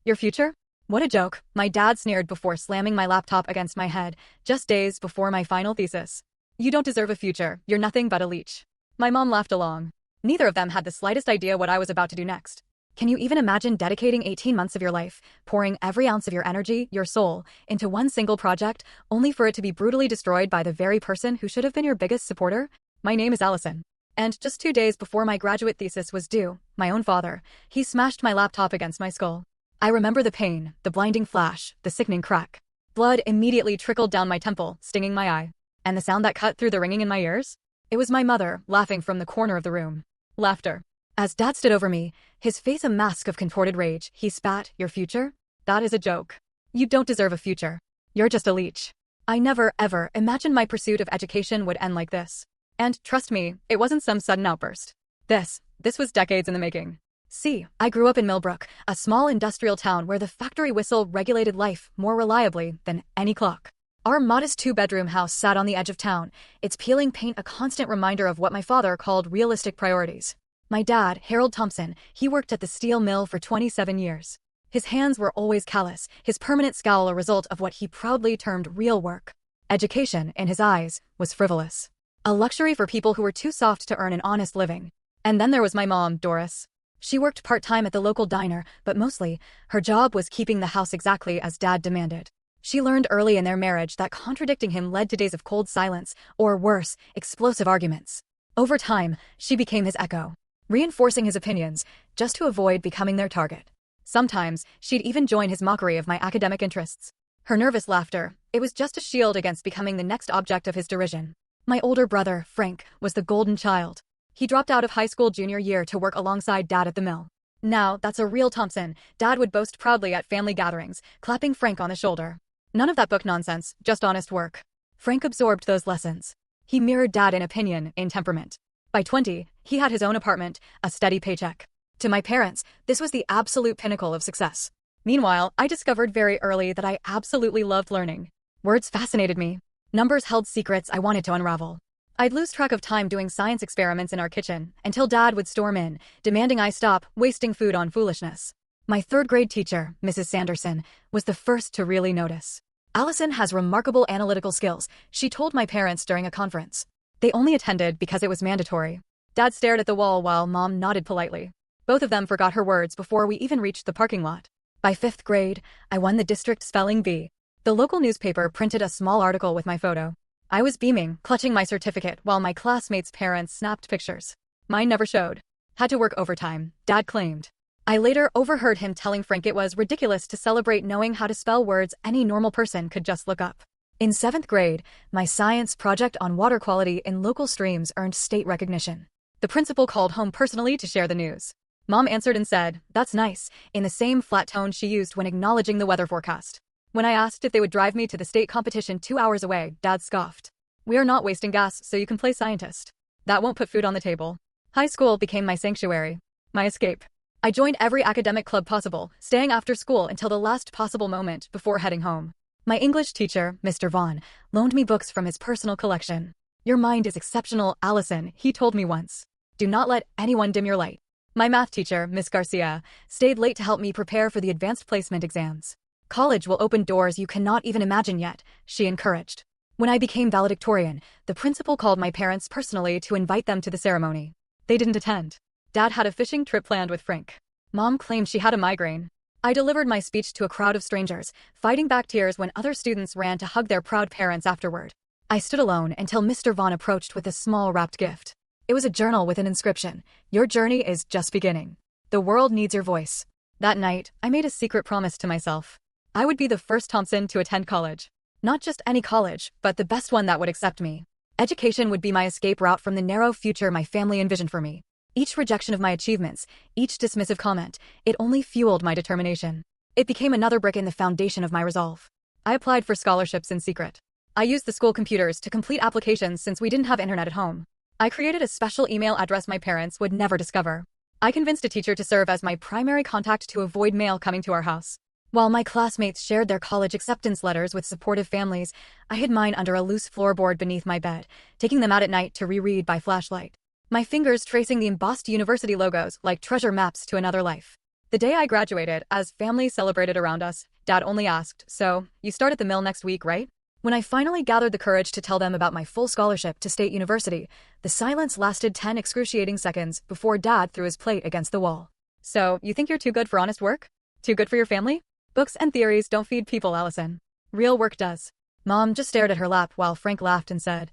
Your future? What a joke, my dad sneered before slamming my laptop against my head, just days before my final thesis. You don't deserve a future, you're nothing but a leech. My mom laughed along. Neither of them had the slightest idea what I was about to do next. Can you even imagine dedicating 18 months of your life, pouring every ounce of your energy, your soul, into one single project, only for it to be brutally destroyed by the very person who should have been your biggest supporter? My name is Allison. And just 2 days before my graduate thesis was due, my own father, he smashed my laptop against my skull. I remember the pain, the blinding flash, the sickening crack. Blood immediately trickled down my temple, stinging my eye. And the sound that cut through the ringing in my ears? It was my mother, laughing from the corner of the room. Laughter. As Dad stood over me, his face a mask of contorted rage, he spat, "Your future? That is a joke. You don't deserve a future. You're just a leech." I never, ever imagined my pursuit of education would end like this. And, trust me, it wasn't some sudden outburst. This was decades in the making. See, I grew up in Millbrook, a small industrial town where the factory whistle regulated life more reliably than any clock. Our modest 2-bedroom house sat on the edge of town, its peeling paint a constant reminder of what my father called realistic priorities. My dad, Harold Thompson, he worked at the steel mill for 27 years. His hands were always callous, his permanent scowl a result of what he proudly termed real work. Education, in his eyes, was frivolous. A luxury for people who were too soft to earn an honest living. And then there was my mom, Doris. She worked part-time at the local diner, but mostly, her job was keeping the house exactly as Dad demanded. She learned early in their marriage that contradicting him led to days of cold silence, or worse, explosive arguments. Over time, she became his echo, reinforcing his opinions, just to avoid becoming their target. Sometimes, she'd even join his mockery of my academic interests. Her nervous laughter, it was just a shield against becoming the next object of his derision. My older brother, Frank, was the golden child. He dropped out of high school junior year to work alongside Dad at the mill. Now, that's a real Thompson, Dad would boast proudly at family gatherings, clapping Frank on the shoulder. None of that book nonsense, just honest work. Frank absorbed those lessons. He mirrored Dad in opinion, in temperament. By 20, he had his own apartment, a steady paycheck. To my parents, this was the absolute pinnacle of success. Meanwhile, I discovered very early that I absolutely loved learning. Words fascinated me. Numbers held secrets I wanted to unravel. I'd lose track of time doing science experiments in our kitchen, until Dad would storm in, demanding I stop wasting food on foolishness. My third-grade teacher, Mrs. Sanderson, was the first to really notice. "Allison has remarkable analytical skills," she told my parents during a conference. They only attended because it was mandatory. Dad stared at the wall while Mom nodded politely. Both of them forgot her words before we even reached the parking lot. By 5th grade, I won the district spelling bee. The local newspaper printed a small article with my photo. I was beaming, clutching my certificate while my classmates' parents snapped pictures. Mine never showed. Had to work overtime, Dad claimed. I later overheard him telling Frank it was ridiculous to celebrate knowing how to spell words any normal person could just look up. In 7th grade, my science project on water quality in local streams earned state recognition. The principal called home personally to share the news. Mom answered and said, "That's nice," in the same flat tone she used when acknowledging the weather forecast. When I asked if they would drive me to the state competition 2 hours away, Dad scoffed. "We are not wasting gas, so you can play scientist. That won't put food on the table." High school became my sanctuary, my escape. I joined every academic club possible, staying after school until the last possible moment before heading home. My English teacher, Mr. Vaughn, loaned me books from his personal collection. "Your mind is exceptional, Allison," he told me once. "Do not let anyone dim your light." My math teacher, Miss Garcia, stayed late to help me prepare for the advanced placement exams. "College will open doors you cannot even imagine yet," she encouraged. When I became valedictorian, the principal called my parents personally to invite them to the ceremony. They didn't attend. Dad had a fishing trip planned with Frank. Mom claimed she had a migraine. I delivered my speech to a crowd of strangers, fighting back tears when other students ran to hug their proud parents afterward. I stood alone until Mr. Vaughn approached with a small wrapped gift. It was a journal with an inscription, "Your journey is just beginning. The world needs your voice." That night, I made a secret promise to myself. I would be the first Thompson to attend college. Not just any college, but the best one that would accept me. Education would be my escape route from the narrow future my family envisioned for me. Each rejection of my achievements, each dismissive comment, it only fueled my determination. It became another brick in the foundation of my resolve. I applied for scholarships in secret. I used the school computers to complete applications since we didn't have internet at home. I created a special email address my parents would never discover. I convinced a teacher to serve as my primary contact to avoid mail coming to our house. While my classmates shared their college acceptance letters with supportive families, I hid mine under a loose floorboard beneath my bed, taking them out at night to reread by flashlight. My fingers tracing the embossed university logos like treasure maps to another life. The day I graduated, as family celebrated around us, Dad only asked, "So, you start at the mill next week, right?" When I finally gathered the courage to tell them about my full scholarship to State University, the silence lasted 10 excruciating seconds before Dad threw his plate against the wall. "So, you think you're too good for honest work? Too good for your family? Books and theories don't feed people, Allison. Real work does." Mom just stared at her lap while Frank laughed and said,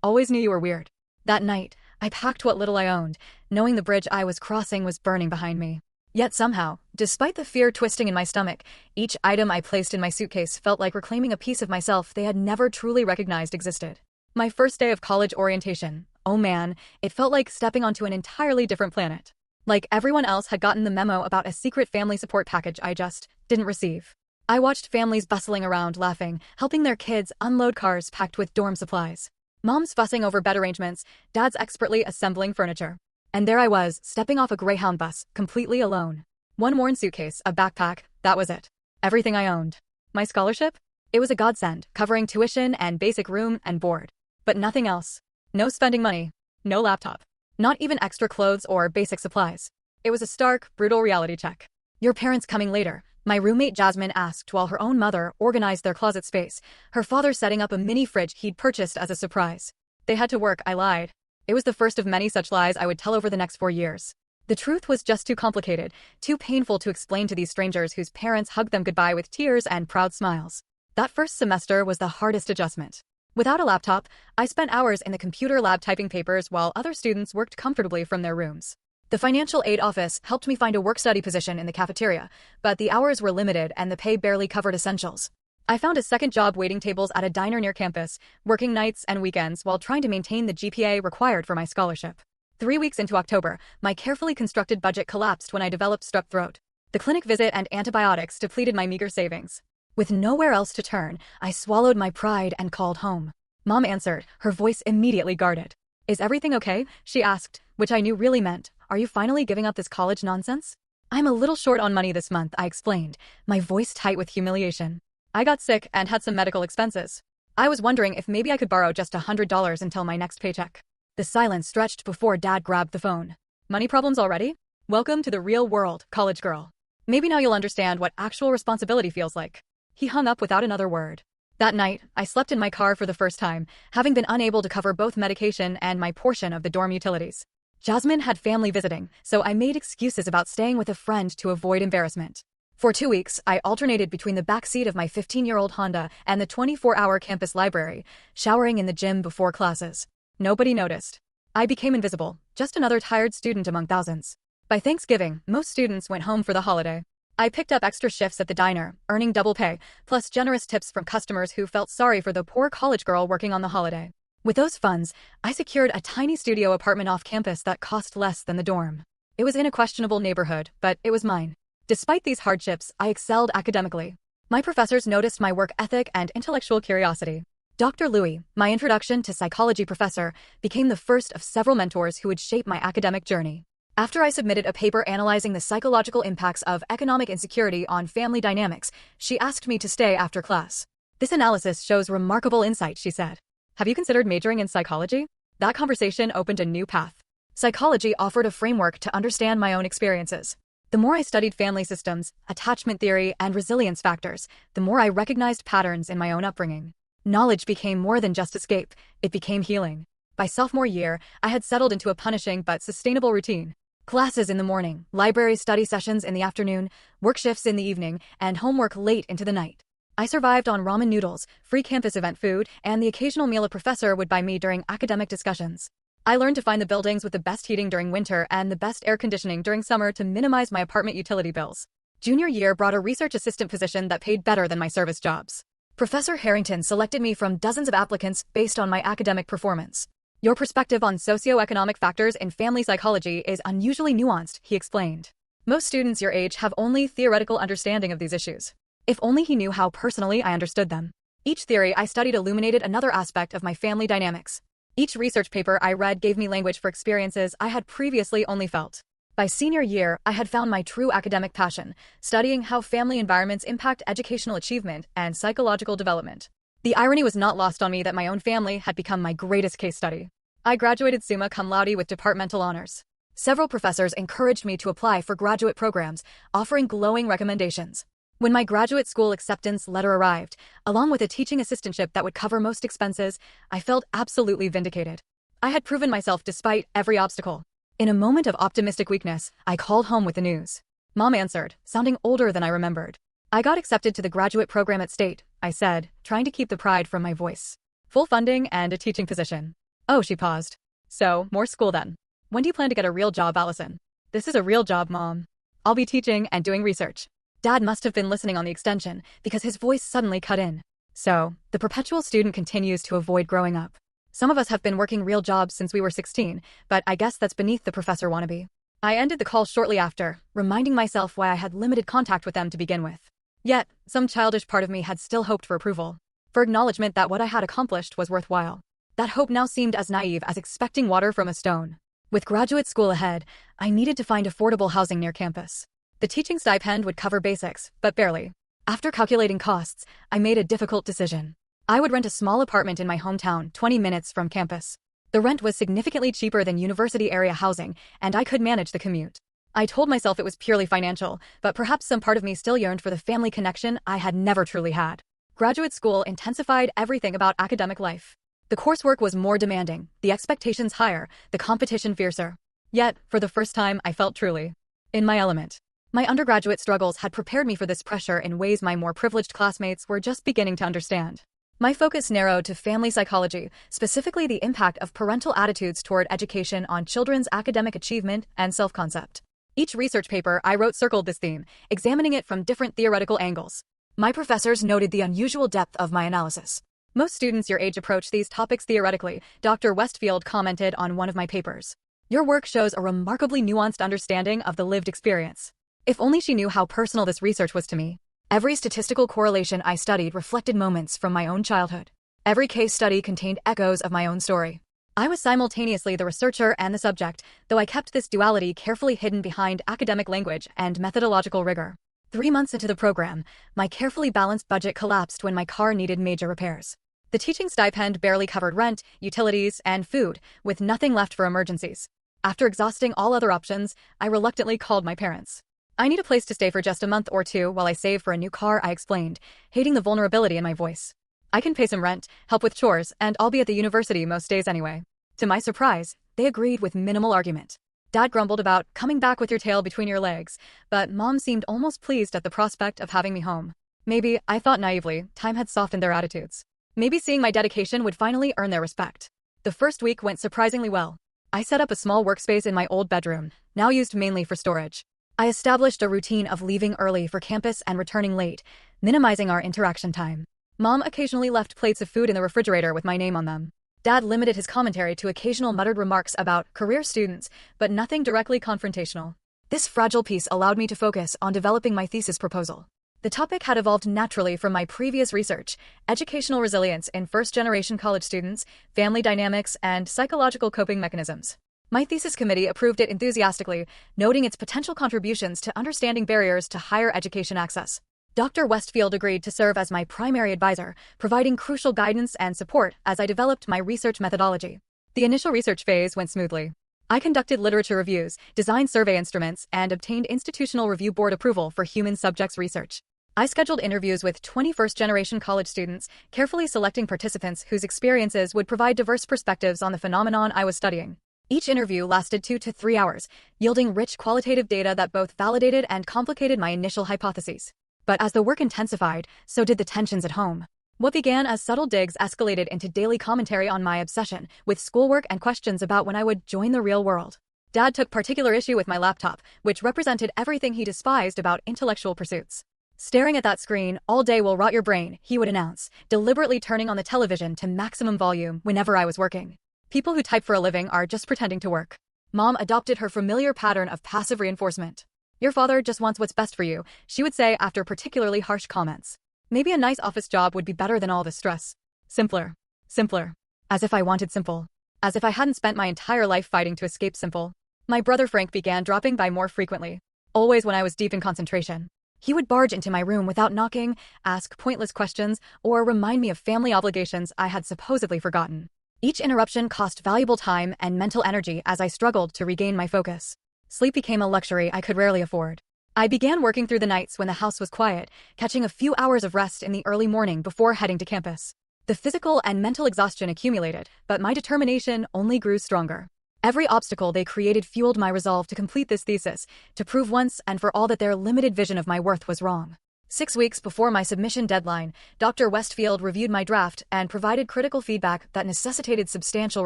"Always knew you were weird." That night, I packed what little I owned, knowing the bridge I was crossing was burning behind me. Yet somehow, despite the fear twisting in my stomach, each item I placed in my suitcase felt like reclaiming a piece of myself they had never truly recognized existed. My first day of college orientation, oh man, it felt like stepping onto an entirely different planet. Like everyone else had gotten the memo about a secret family support package I just didn't receive. I watched families bustling around laughing, helping their kids unload cars packed with dorm supplies. Moms fussing over bed arrangements, dads expertly assembling furniture. And there I was, stepping off a Greyhound bus, completely alone. One worn suitcase, a backpack, that was it. Everything I owned. My scholarship? It was a godsend, covering tuition and basic room and board. But nothing else. No spending money. No laptop. Not even extra clothes or basic supplies. It was a stark, brutal reality check. "Your parents coming later?" my roommate Jasmine asked while her own mother organized their closet space, her father setting up a mini fridge he'd purchased as a surprise. "They had to work," I lied. It was the first of many such lies I would tell over the next 4 years. The truth was just too complicated, too painful to explain to these strangers whose parents hugged them goodbye with tears and proud smiles. That first semester was the hardest adjustment. Without a laptop, I spent hours in the computer lab typing papers while other students worked comfortably from their rooms. The financial aid office helped me find a work-study position in the cafeteria, but the hours were limited and the pay barely covered essentials. I found a second job waiting tables at a diner near campus, working nights and weekends while trying to maintain the GPA required for my scholarship. 3 weeks into October, my carefully constructed budget collapsed when I developed strep throat. The clinic visit and antibiotics depleted my meager savings. With nowhere else to turn, I swallowed my pride and called home. Mom answered, her voice immediately guarded. "Is everything okay?" she asked, which I knew really meant, "Are you finally giving up this college nonsense?" "I'm a little short on money this month," I explained, my voice tight with humiliation. "I got sick and had some medical expenses. I was wondering if maybe I could borrow just $100 until my next paycheck." The silence stretched before Dad grabbed the phone. "Money problems already? Welcome to the real world, college girl. Maybe now you'll understand what actual responsibility feels like." He hung up without another word. That night, I slept in my car for the first time, having been unable to cover both medication and my portion of the dorm utilities. Jasmine had family visiting, so I made excuses about staying with a friend to avoid embarrassment. For 2 weeks, I alternated between the backseat of my 15-year-old Honda and the 24-hour campus library, showering in the gym before classes. Nobody noticed. I became invisible, just another tired student among thousands. By Thanksgiving, most students went home for the holiday. I picked up extra shifts at the diner, earning double pay, plus generous tips from customers who felt sorry for the poor college girl working on the holiday. With those funds, I secured a tiny studio apartment off campus that cost less than the dorm. It was in a questionable neighborhood, but it was mine. Despite these hardships, I excelled academically. My professors noticed my work ethic and intellectual curiosity. Dr. Louis, my introduction to psychology professor, became the first of several mentors who would shape my academic journey. After I submitted a paper analyzing the psychological impacts of economic insecurity on family dynamics, she asked me to stay after class. "This analysis shows remarkable insight," she said. "Have you considered majoring in psychology?" That conversation opened a new path. Psychology offered a framework to understand my own experiences. The more I studied family systems, attachment theory, and resilience factors, the more I recognized patterns in my own upbringing. Knowledge became more than just escape, it became healing. By sophomore year, I had settled into a punishing but sustainable routine. Classes in the morning, library study sessions in the afternoon, work shifts in the evening, and homework late into the night. I survived on ramen noodles, free campus event food, and the occasional meal a professor would buy me during academic discussions. I learned to find the buildings with the best heating during winter and the best air conditioning during summer to minimize my apartment utility bills. Junior year brought a research assistant position that paid better than my service jobs. Professor Harrington selected me from dozens of applicants based on my academic performance. "Your perspective on socioeconomic factors in family psychology is unusually nuanced," he explained. "Most students your age have only theoretical understanding of these issues." If only he knew how personally I understood them. Each theory I studied illuminated another aspect of my family dynamics. Each research paper I read gave me language for experiences I had previously only felt. By senior year, I had found my true academic passion, studying how family environments impact educational achievement and psychological development. The irony was not lost on me that my own family had become my greatest case study. I graduated summa cum laude with departmental honors. Several professors encouraged me to apply for graduate programs, offering glowing recommendations. When my graduate school acceptance letter arrived, along with a teaching assistantship that would cover most expenses, I felt absolutely vindicated. I had proven myself despite every obstacle. In a moment of optimistic weakness, I called home with the news. Mom answered, sounding older than I remembered. "I got accepted to the graduate program at State," I said, trying to keep the pride from my voice. "Full funding and a teaching position." "Oh," she paused. "So, more school then. When do you plan to get a real job, Allison?" "This is a real job, Mom. I'll be teaching and doing research." Dad must have been listening on the extension because his voice suddenly cut in. "So, the perpetual student continues to avoid growing up. Some of us have been working real jobs since we were 16, but I guess that's beneath the professor wannabe." I ended the call shortly after, reminding myself why I had limited contact with them to begin with. Yet, some childish part of me had still hoped for approval, for acknowledgement that what I had accomplished was worthwhile. That hope now seemed as naive as expecting water from a stone. With graduate school ahead, I needed to find affordable housing near campus. The teaching stipend would cover basics, but barely. After calculating costs, I made a difficult decision. I would rent a small apartment in my hometown, 20 minutes from campus. The rent was significantly cheaper than university area housing, and I could manage the commute. I told myself it was purely financial, but perhaps some part of me still yearned for the family connection I had never truly had. Graduate school intensified everything about academic life. The coursework was more demanding, the expectations higher, the competition fiercer. Yet, for the first time, I felt truly in my element. My undergraduate struggles had prepared me for this pressure in ways my more privileged classmates were just beginning to understand. My focus narrowed to family psychology, specifically the impact of parental attitudes toward education on children's academic achievement and self-concept. Each research paper I wrote circled this theme, examining it from different theoretical angles. My professors noted the unusual depth of my analysis. "Most students your age approach these topics theoretically," Dr. Westfield commented on one of my papers. "Your work shows a remarkably nuanced understanding of the lived experience." If only she knew how personal this research was to me. Every statistical correlation I studied reflected moments from my own childhood. Every case study contained echoes of my own story. I was simultaneously the researcher and the subject, though I kept this duality carefully hidden behind academic language and methodological rigor. 3 months into the program, my carefully balanced budget collapsed when my car needed major repairs. The teaching stipend barely covered rent, utilities, and food, with nothing left for emergencies. After exhausting all other options, I reluctantly called my parents. "I need a place to stay for just a month or two while I save for a new car," I explained, hating the vulnerability in my voice. "I can pay some rent, help with chores, and I'll be at the university most days anyway." To my surprise, they agreed with minimal argument. Dad grumbled about coming back with your tail between your legs, but Mom seemed almost pleased at the prospect of having me home. Maybe, I thought naively, time had softened their attitudes. Maybe seeing my dedication would finally earn their respect. The first week went surprisingly well. I set up a small workspace in my old bedroom, now used mainly for storage. I established a routine of leaving early for campus and returning late, minimizing our interaction time. Mom occasionally left plates of food in the refrigerator with my name on them. Dad limited his commentary to occasional muttered remarks about career students, but nothing directly confrontational. This fragile piece allowed me to focus on developing my thesis proposal. The topic had evolved naturally from my previous research: educational resilience in first-generation college students, family dynamics, and psychological coping mechanisms. My thesis committee approved it enthusiastically, noting its potential contributions to understanding barriers to higher education access. Dr. Westfield agreed to serve as my primary advisor, providing crucial guidance and support as I developed my research methodology. The initial research phase went smoothly. I conducted literature reviews, designed survey instruments, and obtained institutional review board approval for human subjects research. I scheduled interviews with 21st-generation college students, carefully selecting participants whose experiences would provide diverse perspectives on the phenomenon I was studying. Each interview lasted 2 to 3 hours, yielding rich qualitative data that both validated and complicated my initial hypotheses. But as the work intensified, so did the tensions at home. What began as subtle digs escalated into daily commentary on my obsession with schoolwork and questions about when I would join the real world. Dad took particular issue with my laptop, which represented everything he despised about intellectual pursuits. "Staring at that screen all day will rot your brain," he would announce, deliberately turning on the television to maximum volume whenever I was working. "People who type for a living are just pretending to work." Mom adopted her familiar pattern of passive reinforcement. "Your father just wants what's best for you," she would say after particularly harsh comments. Maybe a nice office job would be better than all this stress. Simpler. Simpler. As if I wanted simple. As if I hadn't spent my entire life fighting to escape simple. My brother Frank began dropping by more frequently. Always when I was deep in concentration. He would barge into my room without knocking, ask pointless questions, or remind me of family obligations I had supposedly forgotten. Each interruption cost valuable time and mental energy as I struggled to regain my focus. Sleep became a luxury I could rarely afford. I began working through the nights when the house was quiet, catching a few hours of rest in the early morning before heading to campus. The physical and mental exhaustion accumulated, but my determination only grew stronger. Every obstacle they created fueled my resolve to complete this thesis, to prove once and for all that their limited vision of my worth was wrong. 6 weeks before my submission deadline, Dr. Westfield reviewed my draft and provided critical feedback that necessitated substantial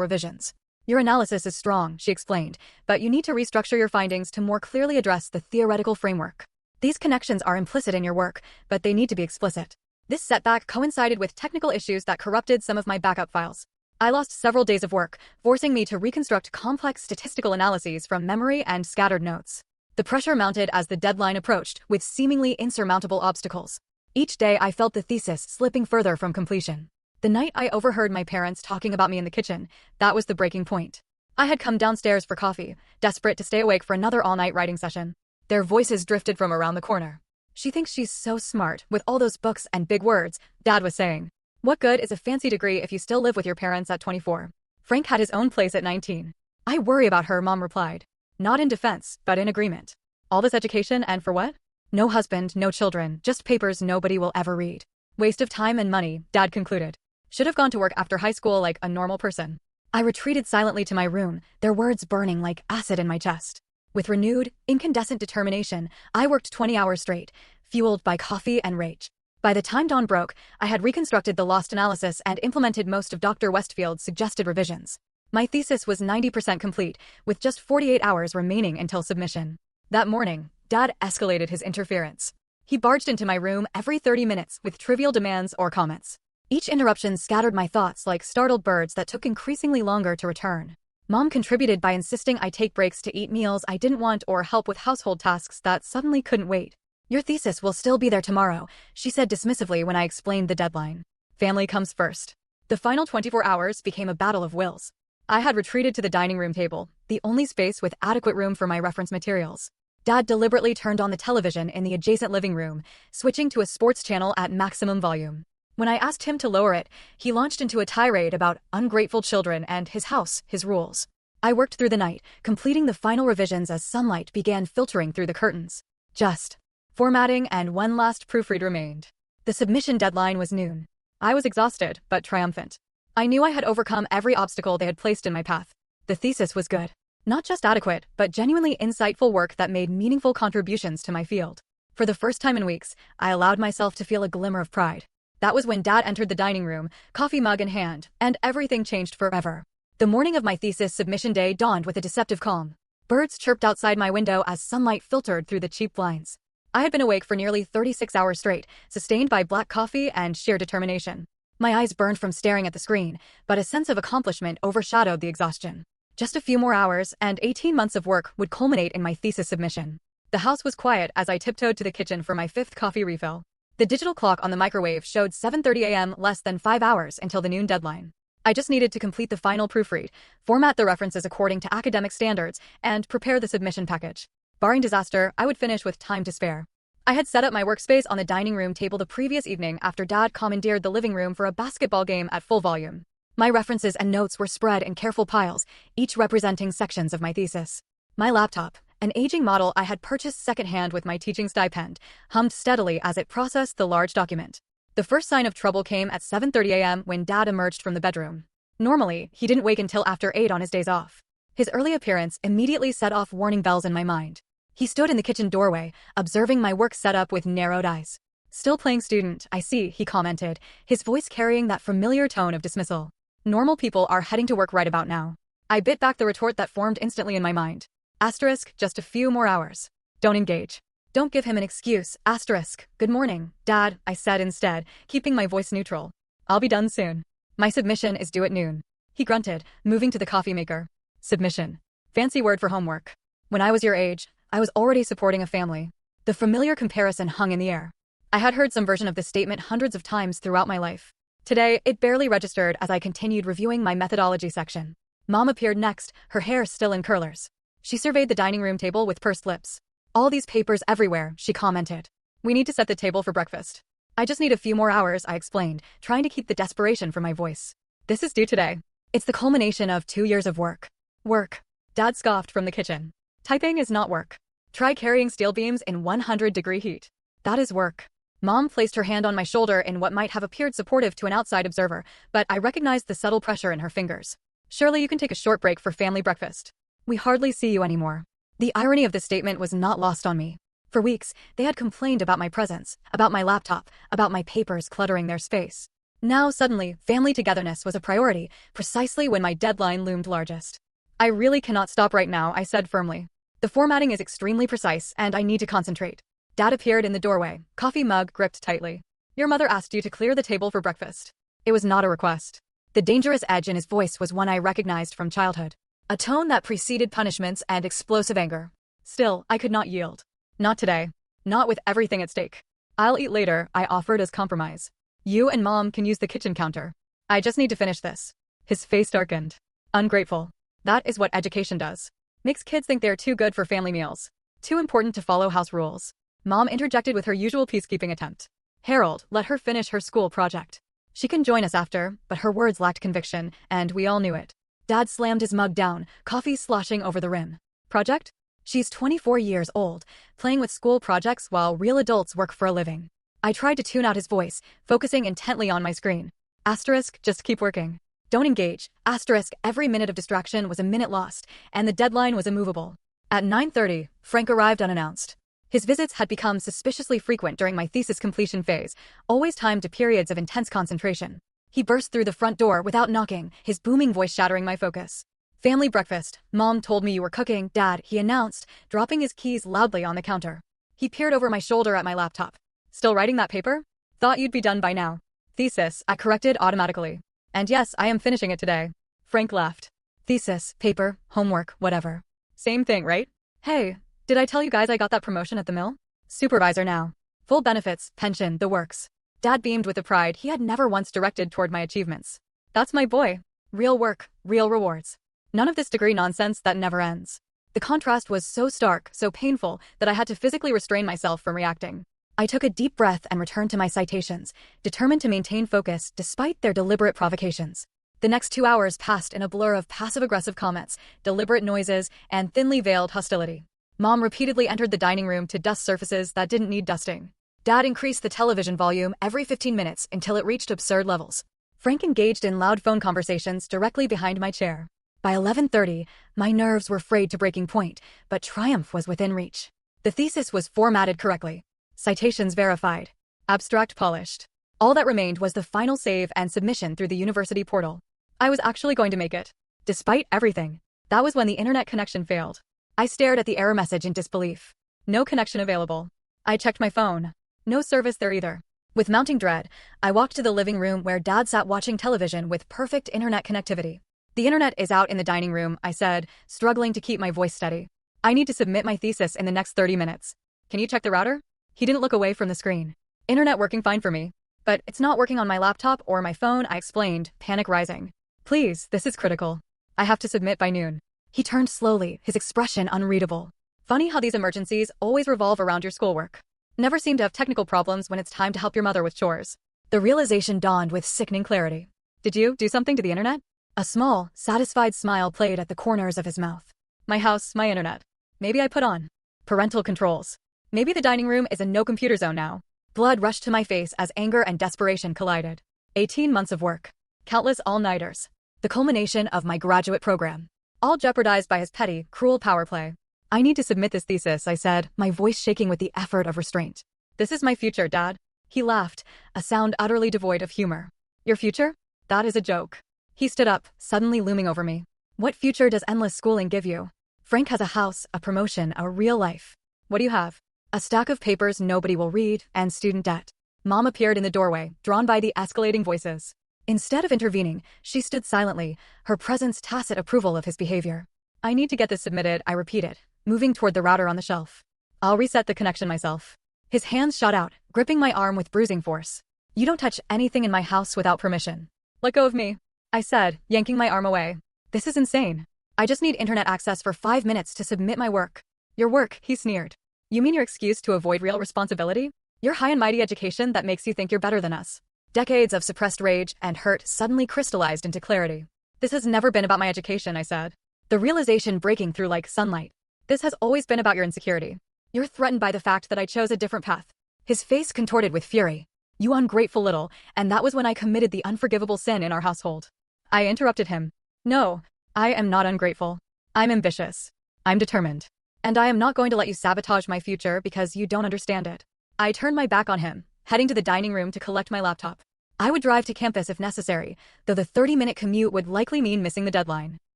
revisions. Your analysis is strong, she explained, but you need to restructure your findings to more clearly address the theoretical framework. These connections are implicit in your work, but they need to be explicit. This setback coincided with technical issues that corrupted some of my backup files. I lost several days of work, forcing me to reconstruct complex statistical analyses from memory and scattered notes. The pressure mounted as the deadline approached, with seemingly insurmountable obstacles. Each day I felt the thesis slipping further from completion. The night I overheard my parents talking about me in the kitchen, that was the breaking point. I had come downstairs for coffee, desperate to stay awake for another all-night writing session. Their voices drifted from around the corner. She thinks she's so smart, with all those books and big words, Dad was saying. What good is a fancy degree if you still live with your parents at 24? Frank had his own place at 19. I worry about her, Mom replied. Not in defense, but in agreement. All this education and for what? No husband, no children, just papers nobody will ever read. Waste of time and money, Dad concluded. Should have gone to work after high school like a normal person. I retreated silently to my room, their words burning like acid in my chest. With renewed, incandescent determination, I worked 20 hours straight, fueled by coffee and rage. By the time dawn broke, I had reconstructed the lost analysis and implemented most of Dr. Westfield's suggested revisions. My thesis was 90% complete, with just 48 hours remaining until submission. That morning, Dad escalated his interference. He barged into my room every 30 minutes with trivial demands or comments. Each interruption scattered my thoughts like startled birds that took increasingly longer to return. Mom contributed by insisting I take breaks to eat meals I didn't want or help with household tasks that suddenly couldn't wait. Your thesis will still be there tomorrow, she said dismissively when I explained the deadline. Family comes first. The final 24 hours became a battle of wills. I had retreated to the dining room table, the only space with adequate room for my reference materials. Dad deliberately turned on the television in the adjacent living room, switching to a sports channel at maximum volume. When I asked him to lower it, he launched into a tirade about ungrateful children and his house, his rules. I worked through the night, completing the final revisions as sunlight began filtering through the curtains. Just formatting and one last proofread remained. The submission deadline was noon. I was exhausted, but triumphant. I knew I had overcome every obstacle they had placed in my path. The thesis was good. Not just adequate, but genuinely insightful work that made meaningful contributions to my field. For the first time in weeks, I allowed myself to feel a glimmer of pride. That was when Dad entered the dining room, coffee mug in hand, and everything changed forever. The morning of my thesis submission day dawned with a deceptive calm. Birds chirped outside my window as sunlight filtered through the cheap blinds. I had been awake for nearly 36 hours straight, sustained by black coffee and sheer determination. My eyes burned from staring at the screen, but a sense of accomplishment overshadowed the exhaustion. Just a few more hours, and 18 months of work would culminate in my thesis submission. The house was quiet as I tiptoed to the kitchen for my 5th coffee refill. The digital clock on the microwave showed 7:30 a.m., less than 5 hours until the noon deadline. I just needed to complete the final proofread, format the references according to academic standards, and prepare the submission package. Barring disaster, I would finish with time to spare. I had set up my workspace on the dining room table the previous evening after Dad commandeered the living room for a basketball game at full volume. My references and notes were spread in careful piles, each representing sections of my thesis. My laptop, an aging model I had purchased secondhand with my teaching stipend, hummed steadily as it processed the large document. The first sign of trouble came at 7:30 a.m. when Dad emerged from the bedroom. Normally, he didn't wake until after 8 on his days off. His early appearance immediately set off warning bells in my mind. He stood in the kitchen doorway, observing my work setup with narrowed eyes. Still playing student, I see, he commented, his voice carrying that familiar tone of dismissal. Normal people are heading to work right about now. I bit back the retort that formed instantly in my mind. Asterisk, just a few more hours. Don't engage. Don't give him an excuse. Asterisk, good morning, Dad, I said instead, keeping my voice neutral. I'll be done soon. My submission is due at noon. He grunted, moving to the coffee maker. Submission. Fancy word for homework. When I was your age, I was already supporting a family. The familiar comparison hung in the air. I had heard some version of this statement hundreds of times throughout my life. Today, it barely registered as I continued reviewing my methodology section. Mom appeared next, her hair still in curlers. She surveyed the dining room table with pursed lips. All these papers everywhere, she commented. We need to set the table for breakfast. I just need a few more hours, I explained, trying to keep the desperation from my voice. This is due today. It's the culmination of 2 years of work. Work. Dad scoffed from the kitchen. Typing is not work. Try carrying steel beams in 100-degree heat. That is work. Mom placed her hand on my shoulder in what might have appeared supportive to an outside observer, but I recognized the subtle pressure in her fingers. Surely you can take a short break for family breakfast. We hardly see you anymore. The irony of this statement was not lost on me. For weeks, they had complained about my presence, about my laptop, about my papers cluttering their space. Now, suddenly, family togetherness was a priority, precisely when my deadline loomed largest. I really cannot stop right now, I said firmly. The formatting is extremely precise, and I need to concentrate. Dad appeared in the doorway, coffee mug gripped tightly. Your mother asked you to clear the table for breakfast. It was not a request. The dangerous edge in his voice was one I recognized from childhood. A tone that preceded punishments and explosive anger. Still, I could not yield. Not today. Not with everything at stake. I'll eat later, I offered as compromise. You and Mom can use the kitchen counter. I just need to finish this. His face darkened. Ungrateful. That is what education does. Makes kids think they're too good for family meals. Too important to follow house rules. Mom interjected with her usual peacekeeping attempt. Harold, let her finish her school project. She can join us after, but her words lacked conviction, and we all knew it. Dad slammed his mug down, coffee sloshing over the rim. Project? She's 24 years old, playing with school projects while real adults work for a living. I tried to tune out his voice, focusing intently on my screen. Asterisk, just keep working. Don't engage. Asterisk, every minute of distraction was a minute lost, and the deadline was immovable. At 9:30, Frank arrived unannounced. His visits had become suspiciously frequent during my thesis completion phase, always timed to periods of intense concentration. He burst through the front door without knocking, his booming voice shattering my focus. Family breakfast. Mom told me you were cooking, Dad, he announced, dropping his keys loudly on the counter. He peered over my shoulder at my laptop. Still writing that paper? Thought you'd be done by now. Thesis, I corrected automatically. And yes, I am finishing it today. Frank laughed. Thesis, paper, homework, whatever. Same thing, right? Hey, did I tell you guys I got that promotion at the mill? Supervisor now. Full benefits, pension, the works. Dad beamed with the pride he had never once directed toward my achievements. That's my boy. Real work, real rewards. None of this degree nonsense that never ends. The contrast was so stark, so painful, that I had to physically restrain myself from reacting. I took a deep breath and returned to my citations, determined to maintain focus despite their deliberate provocations. The next 2 hours passed in a blur of passive-aggressive comments, deliberate noises, and thinly veiled hostility. Mom repeatedly entered the dining room to dust surfaces that didn't need dusting. Dad increased the television volume every 15 minutes until it reached absurd levels. Frank engaged in loud phone conversations directly behind my chair. By 11:30, my nerves were frayed to breaking point, but triumph was within reach. The thesis was formatted correctly. Citations verified. Abstract polished. All that remained was the final save and submission through the university portal. I was actually going to make it. Despite everything. That was when the internet connection failed. I stared at the error message in disbelief. No connection available. I checked my phone. No service there either. With mounting dread, I walked to the living room where Dad sat watching television with perfect internet connectivity. The internet is out in the dining room, I said, struggling to keep my voice steady. I need to submit my thesis in the next 30 minutes. Can you check the router? He didn't look away from the screen. Internet working fine for me. But it's not working on my laptop or my phone, I explained, panic rising. Please, this is critical. I have to submit by noon. He turned slowly, his expression unreadable. Funny how these emergencies always revolve around your schoolwork. Never seem to have technical problems when it's time to help your mother with chores. The realization dawned with sickening clarity. Did you do something to the internet? A small, satisfied smile played at the corners of his mouth. My house, my internet. Maybe I put on parental controls. Maybe the dining room is a no-computer zone now. Blood rushed to my face as anger and desperation collided. 18 months of work. Countless all-nighters. The culmination of my graduate program. All jeopardized by his petty, cruel power play. I need to submit this thesis, I said, my voice shaking with the effort of restraint. This is my future, Dad. He laughed, a sound utterly devoid of humor. Your future? That is a joke. He stood up, suddenly looming over me. What future does endless schooling give you? Frank has a house, a promotion, a real life. What do you have? A stack of papers nobody will read, and student debt. Mom appeared in the doorway, drawn by the escalating voices. Instead of intervening, she stood silently, her presence tacit approval of his behavior. I need to get this submitted, I repeated, moving toward the router on the shelf. I'll reset the connection myself. His hands shot out, gripping my arm with bruising force. You don't touch anything in my house without permission. Let go of me, I said, yanking my arm away. This is insane. I just need internet access for 5 minutes to submit my work. Your work, he sneered. You mean your excuse to avoid real responsibility? Your high and mighty education that makes you think you're better than us. Decades of suppressed rage and hurt suddenly crystallized into clarity. This has never been about my education, I said. The realization breaking through like sunlight. This has always been about your insecurity. You're threatened by the fact that I chose a different path. His face contorted with fury. You ungrateful little, and that was when I committed the unforgivable sin in our household. I interrupted him. No, I am not ungrateful. I'm ambitious. I'm determined. And I am not going to let you sabotage my future because you don't understand it. I turned my back on him, heading to the dining room to collect my laptop. I would drive to campus if necessary, though the 30-minute commute would likely mean missing the deadline.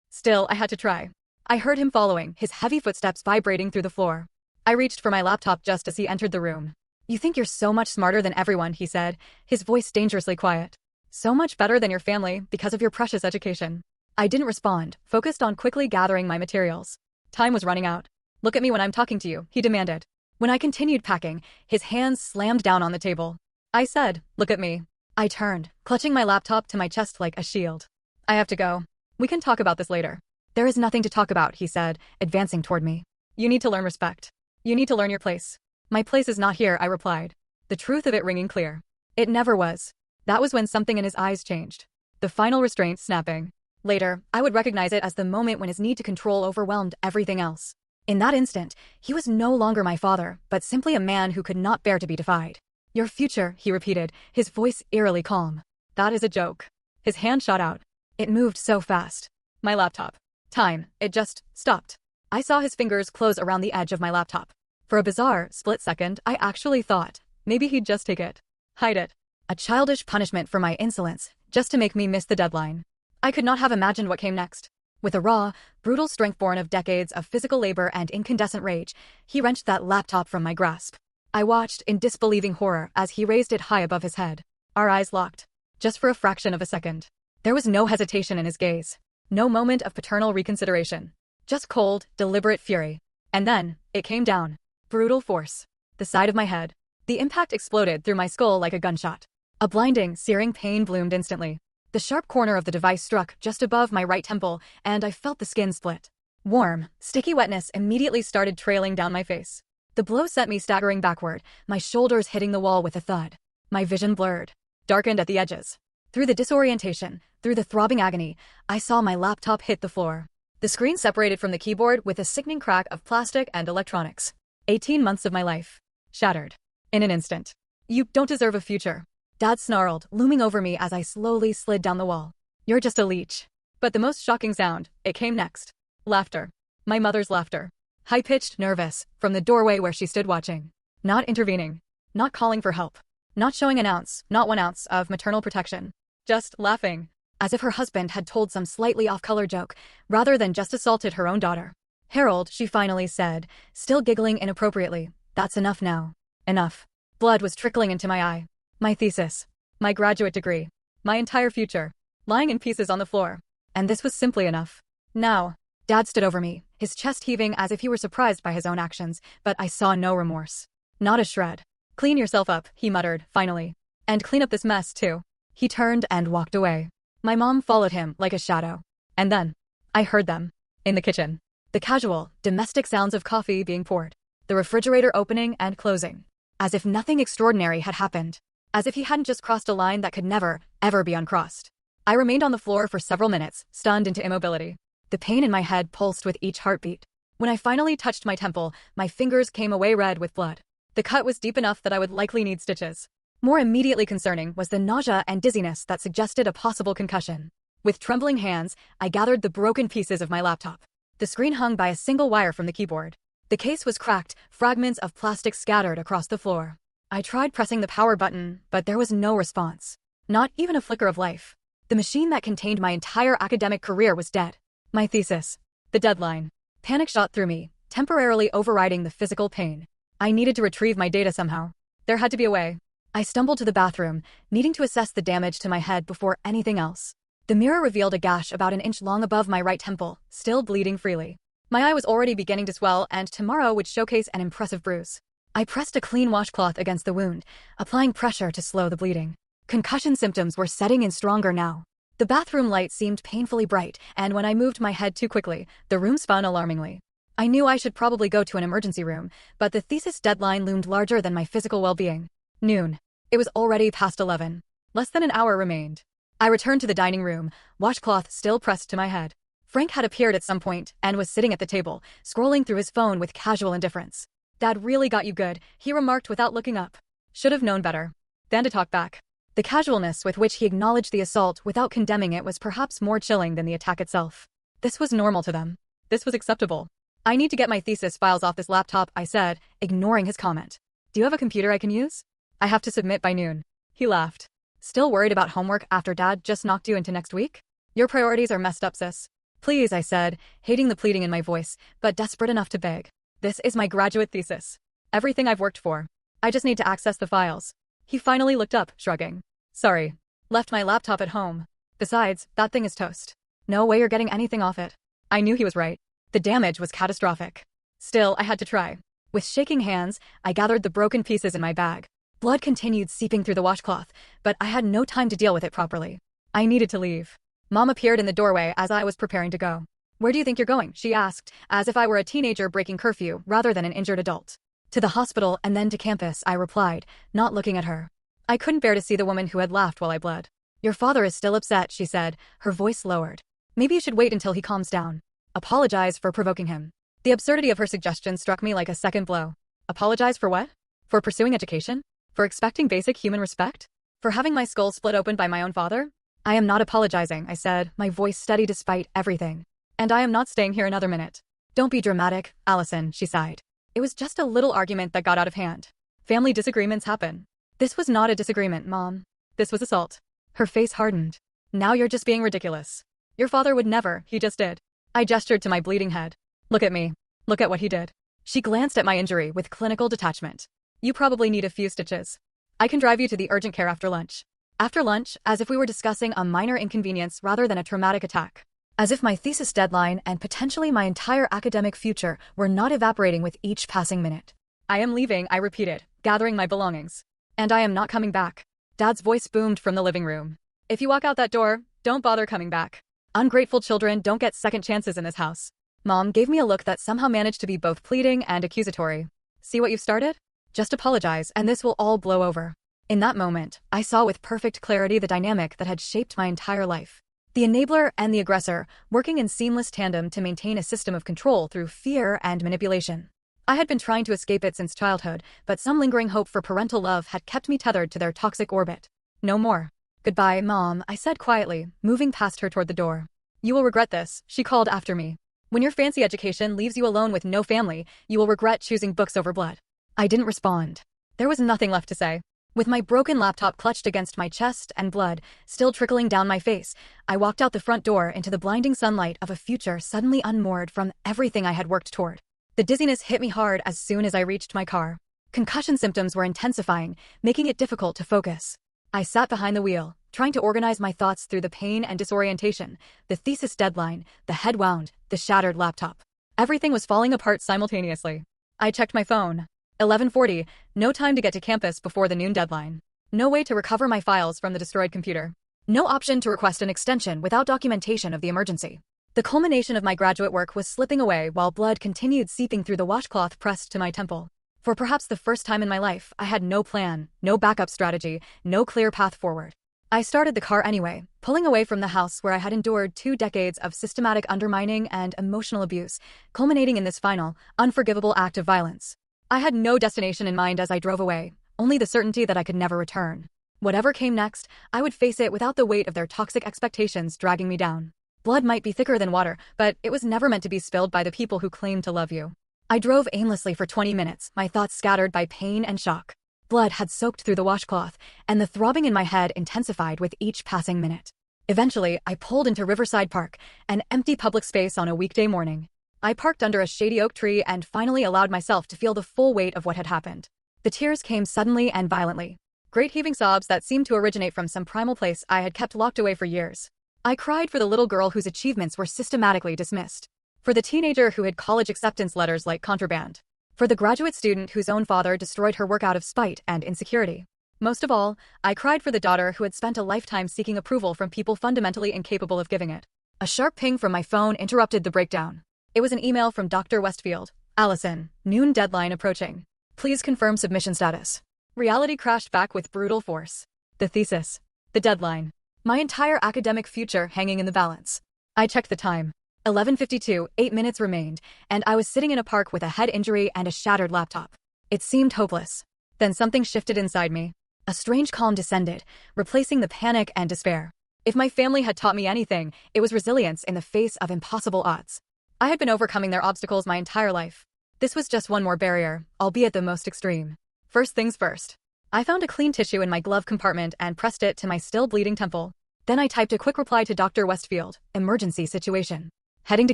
Still, I had to try. I heard him following, his heavy footsteps vibrating through the floor. I reached for my laptop just as he entered the room. You think you're so much smarter than everyone, he said, his voice dangerously quiet. So much better than your family because of your precious education. I didn't respond, focused on quickly gathering my materials. Time was running out. Look at me when I'm talking to you, he demanded. When I continued packing, his hands slammed down on the table. I said, look at me. I turned, clutching my laptop to my chest like a shield. I have to go. We can talk about this later. There is nothing to talk about, he said, advancing toward me. You need to learn respect. You need to learn your place. My place is not here, I replied, the truth of it ringing clear. It never was. That was when something in his eyes changed. The final restraint snapping. Later, I would recognize it as the moment when his need to control overwhelmed everything else. In that instant, he was no longer my father, but simply a man who could not bear to be defied. Your future, he repeated, his voice eerily calm. That is a joke. His hand shot out. It moved so fast. My laptop. Time. It just stopped. I saw his fingers close around the edge of my laptop. For a bizarre, split second, I actually thought, maybe he'd just take it. Hide it. A childish punishment for my insolence, just to make me miss the deadline. I could not have imagined what came next. With a raw, brutal strength born of decades of physical labor and incandescent rage, he wrenched that laptop from my grasp. I watched in disbelieving horror as he raised it high above his head. Our eyes locked. Just for a fraction of a second. There was no hesitation in his gaze. No moment of paternal reconsideration. Just cold, deliberate fury. And then, it came down. Brutal force. The side of my head. The impact exploded through my skull like a gunshot. A blinding, searing pain bloomed instantly. The sharp corner of the device struck just above my right temple, and I felt the skin split. Warm, sticky wetness immediately started trailing down my face. The blow sent me staggering backward, my shoulders hitting the wall with a thud. My vision blurred, darkened at the edges. Through the disorientation, through the throbbing agony, I saw my laptop hit the floor. The screen separated from the keyboard with a sickening crack of plastic and electronics. 18 months of my life. Shattered. In an instant. You don't deserve a future. Dad snarled, looming over me as I slowly slid down the wall. You're just a leech. But the most shocking sound, it came next. Laughter. My mother's laughter. High-pitched, nervous, from the doorway where she stood watching. Not intervening. Not calling for help. Not showing an ounce, not 1 ounce, of maternal protection. Just laughing. As if her husband had told some slightly off-color joke, rather than just assaulted her own daughter. Harold, she finally said, still giggling inappropriately. That's enough now. Enough. Blood was trickling into my eye. My thesis. My graduate degree. My entire future. Lying in pieces on the floor. And this was simply enough. Now. Dad stood over me, his chest heaving as if he were surprised by his own actions, but I saw no remorse. Not a shred. Clean yourself up, he muttered, finally. And clean up this mess, too. He turned and walked away. My mom followed him like a shadow. And then, I heard them. In the kitchen. The casual, domestic sounds of coffee being poured. The refrigerator opening and closing. As if nothing extraordinary had happened. As if he hadn't just crossed a line that could never, ever be uncrossed. I remained on the floor for several minutes, stunned into immobility. The pain in my head pulsed with each heartbeat. When I finally touched my temple, my fingers came away red with blood. The cut was deep enough that I would likely need stitches. More immediately concerning was the nausea and dizziness that suggested a possible concussion. With trembling hands, I gathered the broken pieces of my laptop. The screen hung by a single wire from the keyboard. The case was cracked, fragments of plastic scattered across the floor. I tried pressing the power button, but there was no response. Not even a flicker of life. The machine that contained my entire academic career was dead. My thesis. The deadline. Panic shot through me, temporarily overriding the physical pain. I needed to retrieve my data somehow. There had to be a way. I stumbled to the bathroom, needing to assess the damage to my head before anything else. The mirror revealed a gash about an inch long above my right temple, still bleeding freely. My eye was already beginning to swell, and tomorrow would showcase an impressive bruise. I pressed a clean washcloth against the wound, applying pressure to slow the bleeding. Concussion symptoms were setting in stronger now. The bathroom light seemed painfully bright, and when I moved my head too quickly, the room spun alarmingly. I knew I should probably go to an emergency room, but the thesis deadline loomed larger than my physical well-being. Noon. It was already past 11. Less than an hour remained. I returned to the dining room, washcloth still pressed to my head. Frank had appeared at some point and was sitting at the table, scrolling through his phone with casual indifference. Dad really got you good, he remarked without looking up. Should have known better than to talk back. The casualness with which he acknowledged the assault without condemning it was perhaps more chilling than the attack itself. This was normal to them. This was acceptable. I need to get my thesis files off this laptop, I said, ignoring his comment. Do you have a computer I can use? I have to submit by noon. He laughed. Still worried about homework after Dad just knocked you into next week? Your priorities are messed up, sis. Please, I said, hating the pleading in my voice, but desperate enough to beg. This is my graduate thesis. Everything I've worked for. I just need to access the files. He finally looked up, shrugging. Sorry. Left my laptop at home. Besides, that thing is toast. No way you're getting anything off it. I knew he was right. The damage was catastrophic. Still, I had to try. With shaking hands, I gathered the broken pieces in my bag. Blood continued seeping through the washcloth, but I had no time to deal with it properly. I needed to leave. Mom appeared in the doorway as I was preparing to go. Where do you think you're going? She asked, as if I were a teenager breaking curfew rather than an injured adult. To the hospital and then to campus, I replied, not looking at her. I couldn't bear to see the woman who had laughed while I bled. Your father is still upset, she said, her voice lowered. Maybe you should wait until he calms down. Apologize for provoking him. The absurdity of her suggestion struck me like a second blow. Apologize for what? For pursuing education? For expecting basic human respect? For having my skull split open by my own father? I am not apologizing, I said, my voice steady despite everything. And I am not staying here another minute. Don't be dramatic, Allison, she sighed. It was just a little argument that got out of hand. Family disagreements happen. This was not a disagreement, Mom. This was assault. Her face hardened. Now you're just being ridiculous. Your father would never, he just did. I gestured to my bleeding head. Look at me. Look at what he did. She glanced at my injury with clinical detachment. You probably need a few stitches. I can drive you to the urgent care after lunch. After lunch, as if we were discussing a minor inconvenience rather than a traumatic attack. As if my thesis deadline and potentially my entire academic future were not evaporating with each passing minute. I am leaving, I repeated, gathering my belongings. And I am not coming back. Dad's voice boomed from the living room. If you walk out that door, don't bother coming back. Ungrateful children don't get second chances in this house. Mom gave me a look that somehow managed to be both pleading and accusatory. See what you've started? Just apologize and this will all blow over. In that moment, I saw with perfect clarity the dynamic that had shaped my entire life. The enabler and the aggressor, working in seamless tandem to maintain a system of control through fear and manipulation. I had been trying to escape it since childhood, but some lingering hope for parental love had kept me tethered to their toxic orbit. No more. Goodbye, Mom, I said quietly, moving past her toward the door. You will regret this, she called after me. When your fancy education leaves you alone with no family, you will regret choosing books over blood. I didn't respond. There was nothing left to say. With my broken laptop clutched against my chest and blood still trickling down my face, I walked out the front door into the blinding sunlight of a future suddenly unmoored from everything I had worked toward. The dizziness hit me hard as soon as I reached my car. Concussion symptoms were intensifying, making it difficult to focus. I sat behind the wheel, trying to organize my thoughts through the pain and disorientation, the thesis deadline, the head wound, the shattered laptop. Everything was falling apart simultaneously. I checked my phone. 11:40, no time to get to campus before the noon deadline. No way to recover my files from the destroyed computer. No option to request an extension without documentation of the emergency. The culmination of my graduate work was slipping away while blood continued seeping through the washcloth pressed to my temple. For perhaps the first time in my life, I had no plan, no backup strategy, no clear path forward. I started the car anyway, pulling away from the house where I had endured 2 decades of systematic undermining and emotional abuse, culminating in this final, unforgivable act of violence. I had no destination in mind as I drove away, only the certainty that I could never return. Whatever came next, I would face it without the weight of their toxic expectations dragging me down. Blood might be thicker than water, but it was never meant to be spilled by the people who claim to love you. I drove aimlessly for 20 minutes, my thoughts scattered by pain and shock. Blood had soaked through the washcloth, and the throbbing in my head intensified with each passing minute. Eventually, I pulled into Riverside Park, an empty public space on a weekday morning. I parked under a shady oak tree and finally allowed myself to feel the full weight of what had happened. The tears came suddenly and violently. Great heaving sobs that seemed to originate from some primal place I had kept locked away for years. I cried for the little girl whose achievements were systematically dismissed. For the teenager who hid college acceptance letters like contraband. For the graduate student whose own father destroyed her work out of spite and insecurity. Most of all, I cried for the daughter who had spent a lifetime seeking approval from people fundamentally incapable of giving it. A sharp ping from my phone interrupted the breakdown. It was an email from Dr. Westfield. Allison, noon deadline approaching. Please confirm submission status. Reality crashed back with brutal force. The thesis. The deadline. My entire academic future hanging in the balance. I checked the time. 11:52, 8 minutes remained, and I was sitting in a park with a head injury and a shattered laptop. It seemed hopeless. Then something shifted inside me. A strange calm descended, replacing the panic and despair. If my family had taught me anything, it was resilience in the face of impossible odds. I had been overcoming their obstacles my entire life. This was just one more barrier, albeit the most extreme. First things first. I found a clean tissue in my glove compartment and pressed it to my still bleeding temple. Then I typed a quick reply to Dr. Westfield, emergency situation. Heading to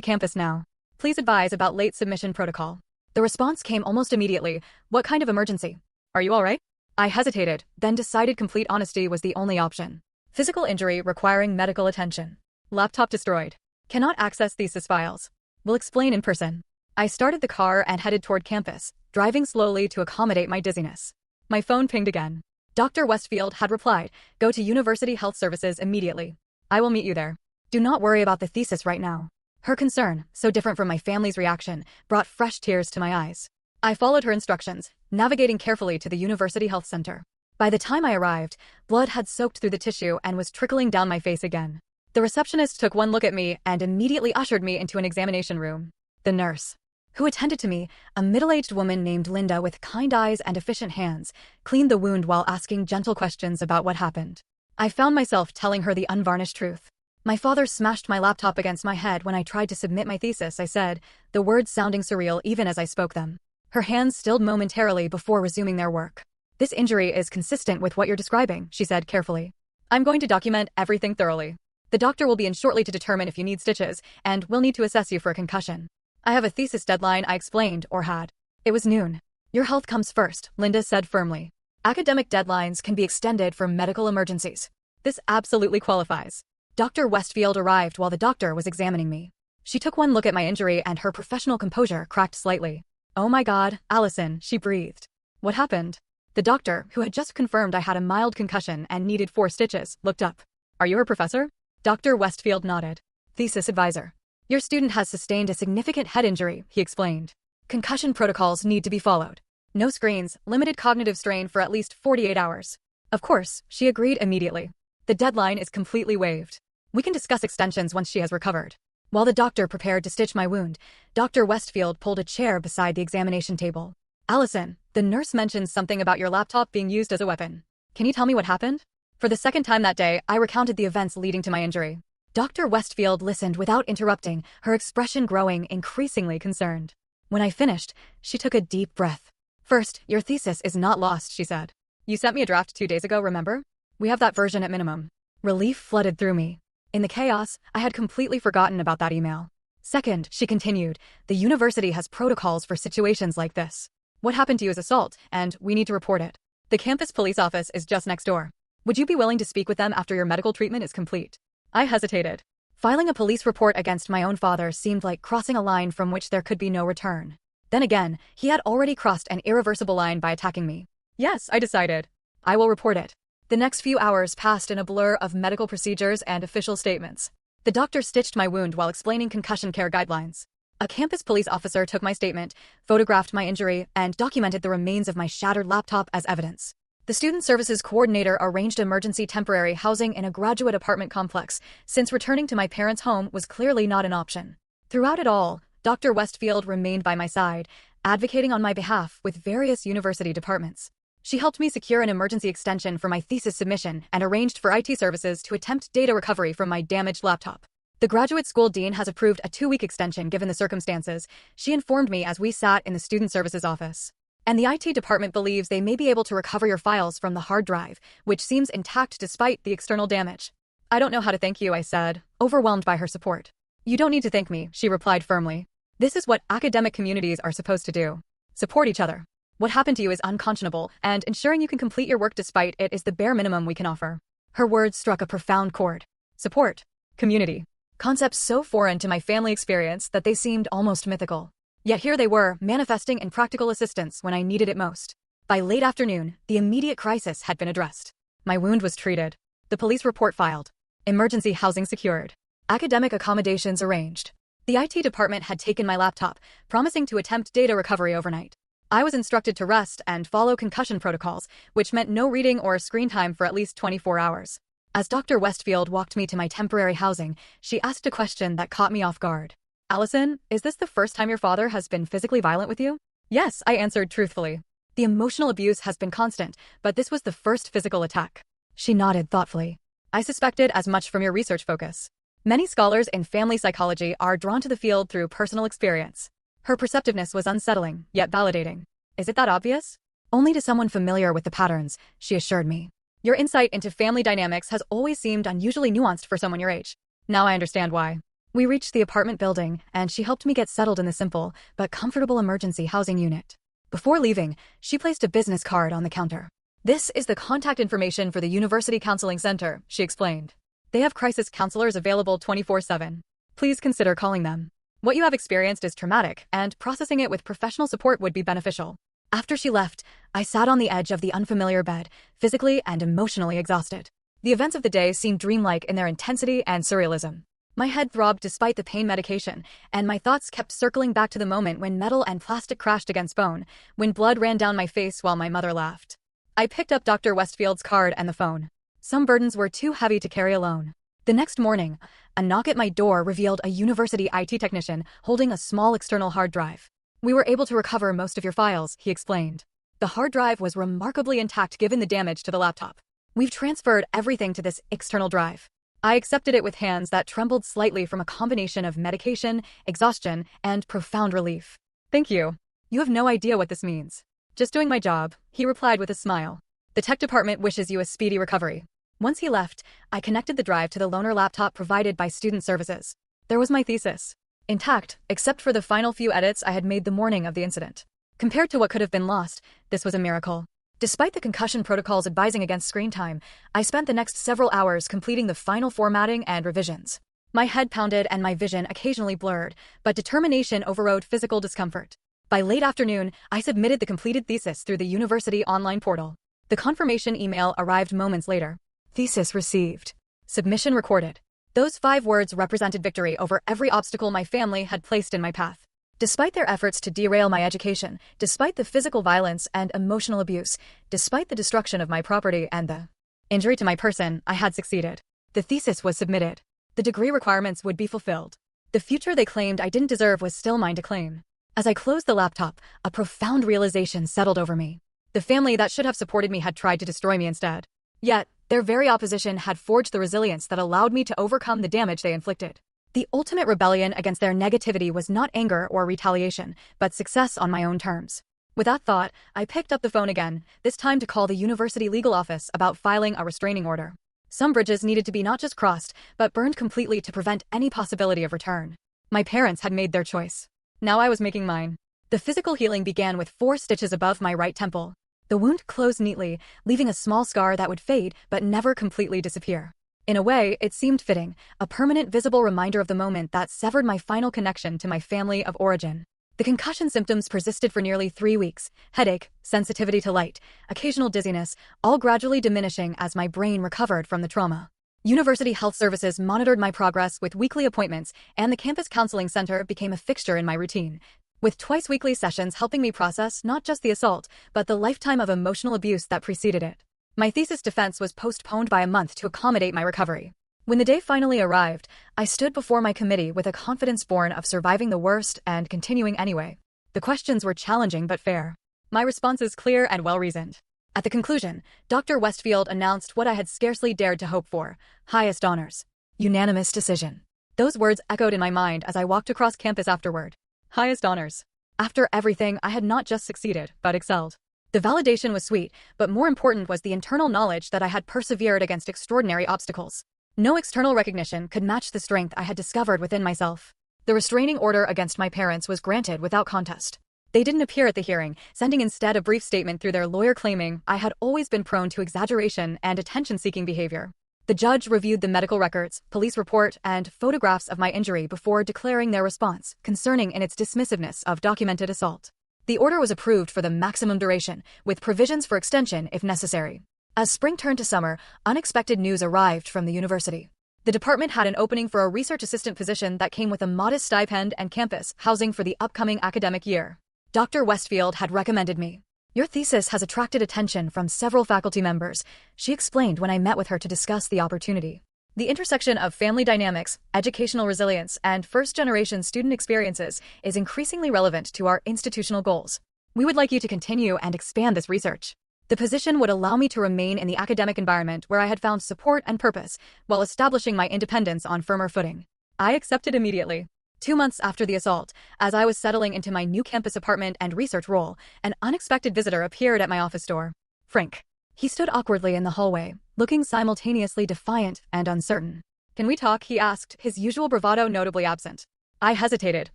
campus now. Please advise about late submission protocol. The response came almost immediately. What kind of emergency? Are you all right? I hesitated, then decided complete honesty was the only option. Physical injury requiring medical attention. Laptop destroyed. Cannot access thesis files. Will explain in person. I started the car and headed toward campus, driving slowly to accommodate my dizziness. My phone pinged again. Dr. Westfield had replied, go to University Health Services immediately. I will meet you there. Do not worry about the thesis right now. Her concern, so different from my family's reaction, brought fresh tears to my eyes. I followed her instructions, navigating carefully to the University Health Center. By the time I arrived, blood had soaked through the tissue and was trickling down my face again. The receptionist took one look at me and immediately ushered me into an examination room. The nurse, who attended to me, a middle-aged woman named Linda with kind eyes and efficient hands, cleaned the wound while asking gentle questions about what happened. I found myself telling her the unvarnished truth. My father smashed my laptop against my head when I tried to submit my thesis, I said, the words sounding surreal even as I spoke them. Her hands stilled momentarily before resuming their work. This injury is consistent with what you're describing, she said carefully. I'm going to document everything thoroughly. The doctor will be in shortly to determine if you need stitches, and we'll need to assess you for a concussion. I have a thesis deadline, I explained, or had. It was noon. Your health comes first, Linda said firmly. Academic deadlines can be extended for medical emergencies. This absolutely qualifies. Dr. Westfield arrived while the doctor was examining me. She took one look at my injury and her professional composure cracked slightly. Oh my God, Allison, she breathed. What happened? The doctor, who had just confirmed I had a mild concussion and needed 4 stitches, looked up. Are you her professor? Dr. Westfield nodded. Thesis advisor. Your student has sustained a significant head injury, he explained. Concussion protocols need to be followed. No screens, limited cognitive strain for at least 48 hours. Of course, she agreed immediately. The deadline is completely waived. We can discuss extensions once she has recovered. While the doctor prepared to stitch my wound, Dr. Westfield pulled a chair beside the examination table. Allison, the nurse mentioned something about your laptop being used as a weapon. Can you tell me what happened? For the second time that day, I recounted the events leading to my injury. Dr. Westfield listened without interrupting, her expression growing increasingly concerned. When I finished, she took a deep breath. First, your thesis is not lost, she said. You sent me a draft 2 days ago, remember? We have that version at minimum. Relief flooded through me. In the chaos, I had completely forgotten about that email. Second, she continued, the university has protocols for situations like this. What happened to you is assault, and we need to report it. The campus police office is just next door. Would you be willing to speak with them after your medical treatment is complete? I hesitated. Filing a police report against my own father seemed like crossing a line from which there could be no return. Then again, he had already crossed an irreversible line by attacking me. Yes, I decided. I will report it. The next few hours passed in a blur of medical procedures and official statements. The doctor stitched my wound while explaining concussion care guidelines. A campus police officer took my statement, photographed my injury, and documented the remains of my shattered laptop as evidence. The Student Services Coordinator arranged emergency temporary housing in a graduate apartment complex, since returning to my parents' home was clearly not an option. Throughout it all, Dr. Westfield remained by my side, advocating on my behalf with various university departments. She helped me secure an emergency extension for my thesis submission and arranged for IT services to attempt data recovery from my damaged laptop. The graduate school dean has approved a 2-week extension given the circumstances, she informed me as we sat in the Student Services office. And the IT department believes they may be able to recover your files from the hard drive, which seems intact despite the external damage. I don't know how to thank you, I said, overwhelmed by her support. You don't need to thank me, she replied firmly. This is what academic communities are supposed to do. Support each other. What happened to you is unconscionable, and ensuring you can complete your work despite it is the bare minimum we can offer. Her words struck a profound chord. Support. Community. Concepts so foreign to my family experience that they seemed almost mythical. Yet here they were, manifesting in practical assistance when I needed it most. By late afternoon, the immediate crisis had been addressed. My wound was treated. The police report filed. Emergency housing secured. Academic accommodations arranged. The IT department had taken my laptop, promising to attempt data recovery overnight. I was instructed to rest and follow concussion protocols, which meant no reading or screen time for at least 24 hours. As Dr. Westfield walked me to my temporary housing, she asked a question that caught me off guard. Allison, is this the first time your father has been physically violent with you? Yes, I answered truthfully. The emotional abuse has been constant, but this was the first physical attack. She nodded thoughtfully. I suspected as much from your research focus. Many scholars in family psychology are drawn to the field through personal experience. Her perceptiveness was unsettling, yet validating. Is it that obvious? Only to someone familiar with the patterns, she assured me. Your insight into family dynamics has always seemed unusually nuanced for someone your age. Now I understand why. We reached the apartment building, and she helped me get settled in the simple but comfortable emergency housing unit. Before leaving, she placed a business card on the counter. This is the contact information for the University Counseling Center, she explained. They have crisis counselors available 24/7. Please consider calling them. What you have experienced is traumatic, and processing it with professional support would be beneficial. After she left, I sat on the edge of the unfamiliar bed, physically and emotionally exhausted. The events of the day seemed dreamlike in their intensity and surrealism. My head throbbed despite the pain medication, and my thoughts kept circling back to the moment when metal and plastic crashed against bone, when blood ran down my face while my mother laughed. I picked up Dr. Westfield's card and the phone. Some burdens were too heavy to carry alone. The next morning, a knock at my door revealed a university IT technician holding a small external hard drive. We were able to recover most of your files, he explained. The hard drive was remarkably intact given the damage to the laptop. We've transferred everything to this external drive. I accepted it with hands that trembled slightly from a combination of medication, exhaustion, and profound relief. Thank you. You have no idea what this means. Just doing my job, he replied with a smile. The tech department wishes you a speedy recovery. Once he left, I connected the drive to the loaner laptop provided by Student Services. There was my thesis. Intact, except for the final few edits I had made the morning of the incident. Compared to what could have been lost, this was a miracle. Despite the concussion protocols advising against screen time, I spent the next several hours completing the final formatting and revisions. My head pounded and my vision occasionally blurred, but determination overrode physical discomfort. By late afternoon, I submitted the completed thesis through the university online portal. The confirmation email arrived moments later. Thesis received. Submission recorded. Those 5 words represented victory over every obstacle my family had placed in my path. Despite their efforts to derail my education, despite the physical violence and emotional abuse, despite the destruction of my property and the injury to my person, I had succeeded. The thesis was submitted. The degree requirements would be fulfilled. The future they claimed I didn't deserve was still mine to claim. As I closed the laptop, a profound realization settled over me. The family that should have supported me had tried to destroy me instead. Yet, their very opposition had forged the resilience that allowed me to overcome the damage they inflicted. The ultimate rebellion against their negativity was not anger or retaliation, but success on my own terms. With that thought, I picked up the phone again, this time to call the university legal office about filing a restraining order. Some bridges needed to be not just crossed, but burned completely to prevent any possibility of return. My parents had made their choice. Now I was making mine. The physical healing began with 4 stitches above my right temple. The wound closed neatly, leaving a small scar that would fade but never completely disappear. In a way, it seemed fitting, a permanent visible reminder of the moment that severed my final connection to my family of origin. The concussion symptoms persisted for nearly 3 weeks: headache, sensitivity to light, occasional dizziness, all gradually diminishing as my brain recovered from the trauma. University Health Services monitored my progress with weekly appointments, and the campus counseling center became a fixture in my routine, with twice-weekly sessions helping me process not just the assault, but the lifetime of emotional abuse that preceded it. My thesis defense was postponed by a month to accommodate my recovery. When the day finally arrived, I stood before my committee with a confidence born of surviving the worst and continuing anyway. The questions were challenging but fair. My responses clear and well-reasoned. At the conclusion, Dr. Westfield announced what I had scarcely dared to hope for: highest honors. Unanimous decision. Those words echoed in my mind as I walked across campus afterward. Highest honors. After everything, I had not just succeeded, but excelled. The validation was sweet, but more important was the internal knowledge that I had persevered against extraordinary obstacles. No external recognition could match the strength I had discovered within myself. The restraining order against my parents was granted without contest. They didn't appear at the hearing, sending instead a brief statement through their lawyer claiming I had always been prone to exaggeration and attention-seeking behavior. The judge reviewed the medical records, police report, and photographs of my injury before declaring their response, concerning in its dismissiveness of documented assault. The order was approved for the maximum duration, with provisions for extension if necessary. As spring turned to summer, unexpected news arrived from the university. The department had an opening for a research assistant position that came with a modest stipend and campus housing for the upcoming academic year. Dr. Westfield had recommended me. Your thesis has attracted attention from several faculty members, she explained when I met with her to discuss the opportunity. The intersection of family dynamics, educational resilience, and first-generation student experiences is increasingly relevant to our institutional goals. We would like you to continue and expand this research. The position would allow me to remain in the academic environment where I had found support and purpose, while establishing my independence on firmer footing. I accepted immediately. 2 months after the assault, as I was settling into my new campus apartment and research role, an unexpected visitor appeared at my office door. Frank. He stood awkwardly in the hallway, looking simultaneously defiant and uncertain. Can we talk? He asked, his usual bravado notably absent. I hesitated,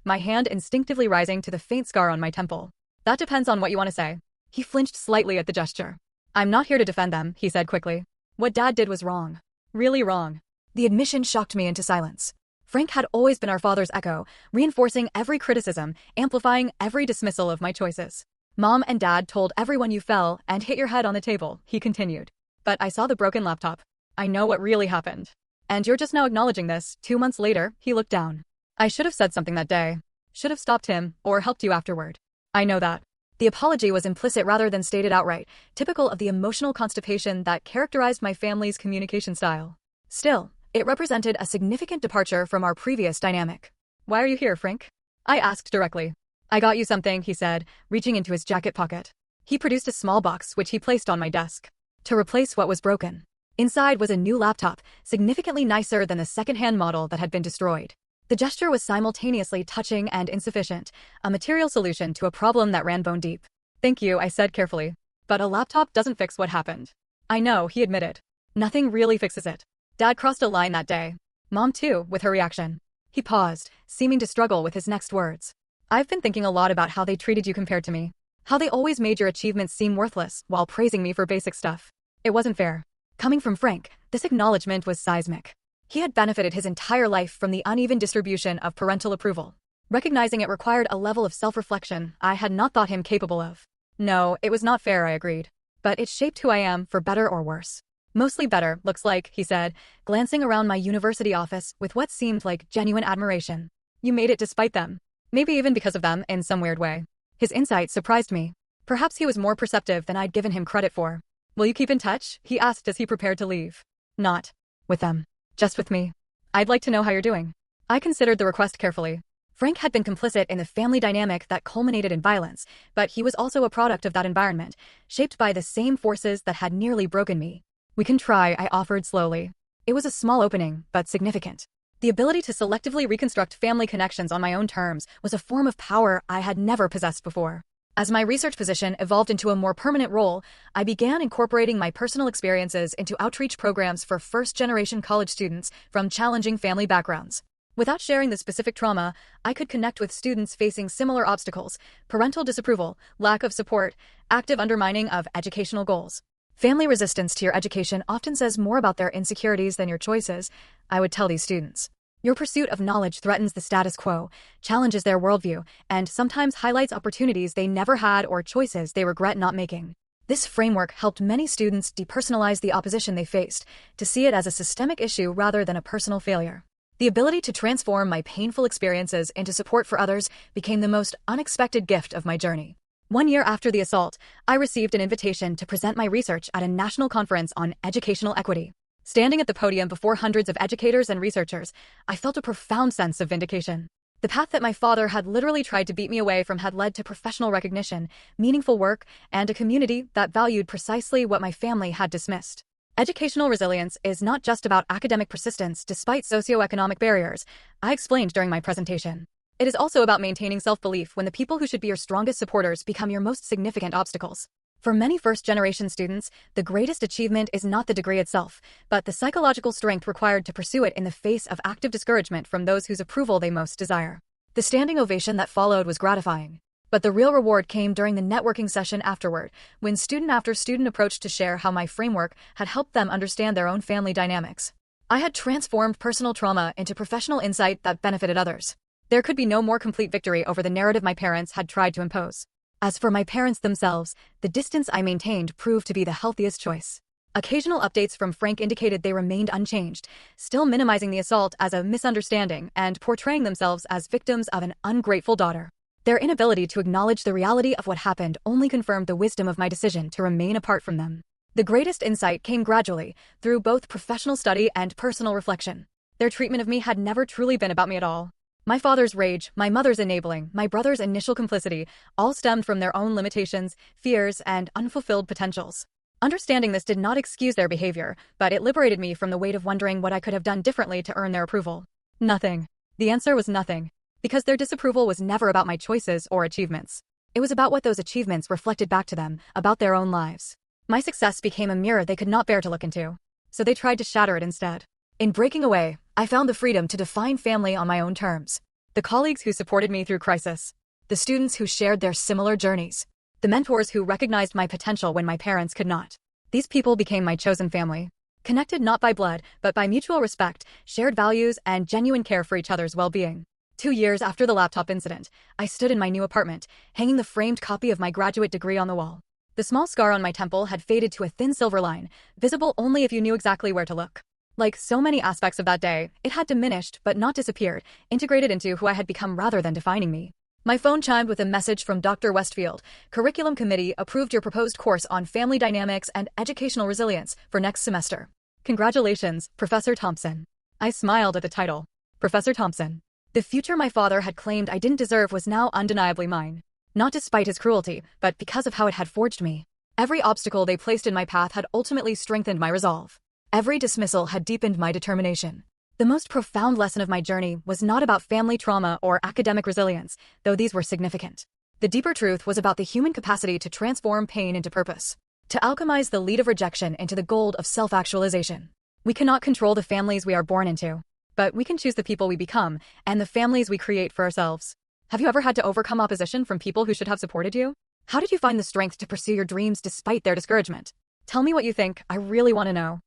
my hand instinctively rising to the faint scar on my temple. That depends on what you want to say. He flinched slightly at the gesture. I'm not here to defend them, he said quickly. What Dad did was wrong. Really wrong. The admission shocked me into silence. Frank had always been our father's echo, reinforcing every criticism, amplifying every dismissal of my choices. Mom and Dad told everyone you fell and hit your head on the table, he continued. But I saw the broken laptop. I know what really happened. And you're just now acknowledging this. 2 months later, he looked down. I should have said something that day. Should have stopped him, or helped you afterward. I know that. The apology was implicit rather than stated outright, typical of the emotional constipation that characterized my family's communication style. Still, it represented a significant departure from our previous dynamic. Why are you here, Frank? I asked directly. I got you something, he said, reaching into his jacket pocket. He produced a small box which he placed on my desk. To replace what was broken. Inside was a new laptop, significantly nicer than the second-hand model that had been destroyed. The gesture was simultaneously touching and insufficient, a material solution to a problem that ran bone deep. Thank you, I said carefully. But a laptop doesn't fix what happened. I know, he admitted. Nothing really fixes it. Dad crossed a line that day. Mom too, with her reaction. He paused, seeming to struggle with his next words. I've been thinking a lot about how they treated you compared to me. How they always made your achievements seem worthless while praising me for basic stuff. It wasn't fair. Coming from Frank, this acknowledgement was seismic. He had benefited his entire life from the uneven distribution of parental approval. Recognizing it required a level of self-reflection I had not thought him capable of. No, it was not fair, I agreed. But it shaped who I am, for better or worse. Mostly better, looks like, he said, glancing around my university office with what seemed like genuine admiration. You made it despite them. Maybe even because of them, in some weird way. His insight surprised me. Perhaps he was more perceptive than I'd given him credit for. Will you keep in touch? He asked as he prepared to leave. Not with them. Just with me. I'd like to know how you're doing. I considered the request carefully. Frank had been complicit in the family dynamic that culminated in violence, but he was also a product of that environment, shaped by the same forces that had nearly broken me. We can try, I offered slowly. It was a small opening, but significant. The ability to selectively reconstruct family connections on my own terms was a form of power I had never possessed before. As my research position evolved into a more permanent role, I began incorporating my personal experiences into outreach programs for first-generation college students from challenging family backgrounds. Without sharing the specific trauma, I could connect with students facing similar obstacles: parental disapproval, lack of support, active undermining of educational goals. Family resistance to your education often says more about their insecurities than your choices, I would tell these students. Your pursuit of knowledge threatens the status quo, challenges their worldview, and sometimes highlights opportunities they never had or choices they regret not making. This framework helped many students depersonalize the opposition they faced, to see it as a systemic issue rather than a personal failure. The ability to transform my painful experiences into support for others became the most unexpected gift of my journey. 1 year after the assault, I received an invitation to present my research at a national conference on educational equity. Standing at the podium before hundreds of educators and researchers, I felt a profound sense of vindication. The path that my father had literally tried to beat me away from had led to professional recognition, meaningful work, and a community that valued precisely what my family had dismissed. Educational resilience is not just about academic persistence despite socioeconomic barriers, I explained during my presentation. It is also about maintaining self-belief when the people who should be your strongest supporters become your most significant obstacles. For many first-generation students, the greatest achievement is not the degree itself, but the psychological strength required to pursue it in the face of active discouragement from those whose approval they most desire. The standing ovation that followed was gratifying. But the real reward came during the networking session afterward, when student after student approached to share how my framework had helped them understand their own family dynamics. I had transformed personal trauma into professional insight that benefited others. There could be no more complete victory over the narrative my parents had tried to impose. As for my parents themselves, the distance I maintained proved to be the healthiest choice. Occasional updates from Frank indicated they remained unchanged, still minimizing the assault as a misunderstanding and portraying themselves as victims of an ungrateful daughter. Their inability to acknowledge the reality of what happened only confirmed the wisdom of my decision to remain apart from them. The greatest insight came gradually, through both professional study and personal reflection. Their treatment of me had never truly been about me at all. My father's rage, my mother's enabling, my brother's initial complicity, all stemmed from their own limitations, fears, and unfulfilled potentials. Understanding this did not excuse their behavior, but it liberated me from the weight of wondering what I could have done differently to earn their approval. Nothing. The answer was nothing. Because their disapproval was never about my choices or achievements. It was about what those achievements reflected back to them, about their own lives. My success became a mirror they could not bear to look into. So they tried to shatter it instead. In breaking away, I found the freedom to define family on my own terms. The colleagues who supported me through crisis. The students who shared their similar journeys. The mentors who recognized my potential when my parents could not. These people became my chosen family. Connected not by blood, but by mutual respect, shared values, and genuine care for each other's well-being. 2 years after the laptop incident, I stood in my new apartment, hanging the framed copy of my graduate degree on the wall. The small scar on my temple had faded to a thin silver line, visible only if you knew exactly where to look. Like so many aspects of that day, it had diminished but not disappeared, integrated into who I had become rather than defining me. My phone chimed with a message from Dr. Westfield. Curriculum Committee approved your proposed course on family dynamics and educational resilience for next semester. Congratulations, Professor Thompson. I smiled at the title. Professor Thompson. The future my father had claimed I didn't deserve was now undeniably mine. Not despite his cruelty, but because of how it had forged me. Every obstacle they placed in my path had ultimately strengthened my resolve. Every dismissal had deepened my determination. The most profound lesson of my journey was not about family trauma or academic resilience, though these were significant. The deeper truth was about the human capacity to transform pain into purpose, to alchemize the lead of rejection into the gold of self-actualization. We cannot control the families we are born into, but we can choose the people we become and the families we create for ourselves. Have you ever had to overcome opposition from people who should have supported you? How did you find the strength to pursue your dreams despite their discouragement? Tell me what you think. I really want to know.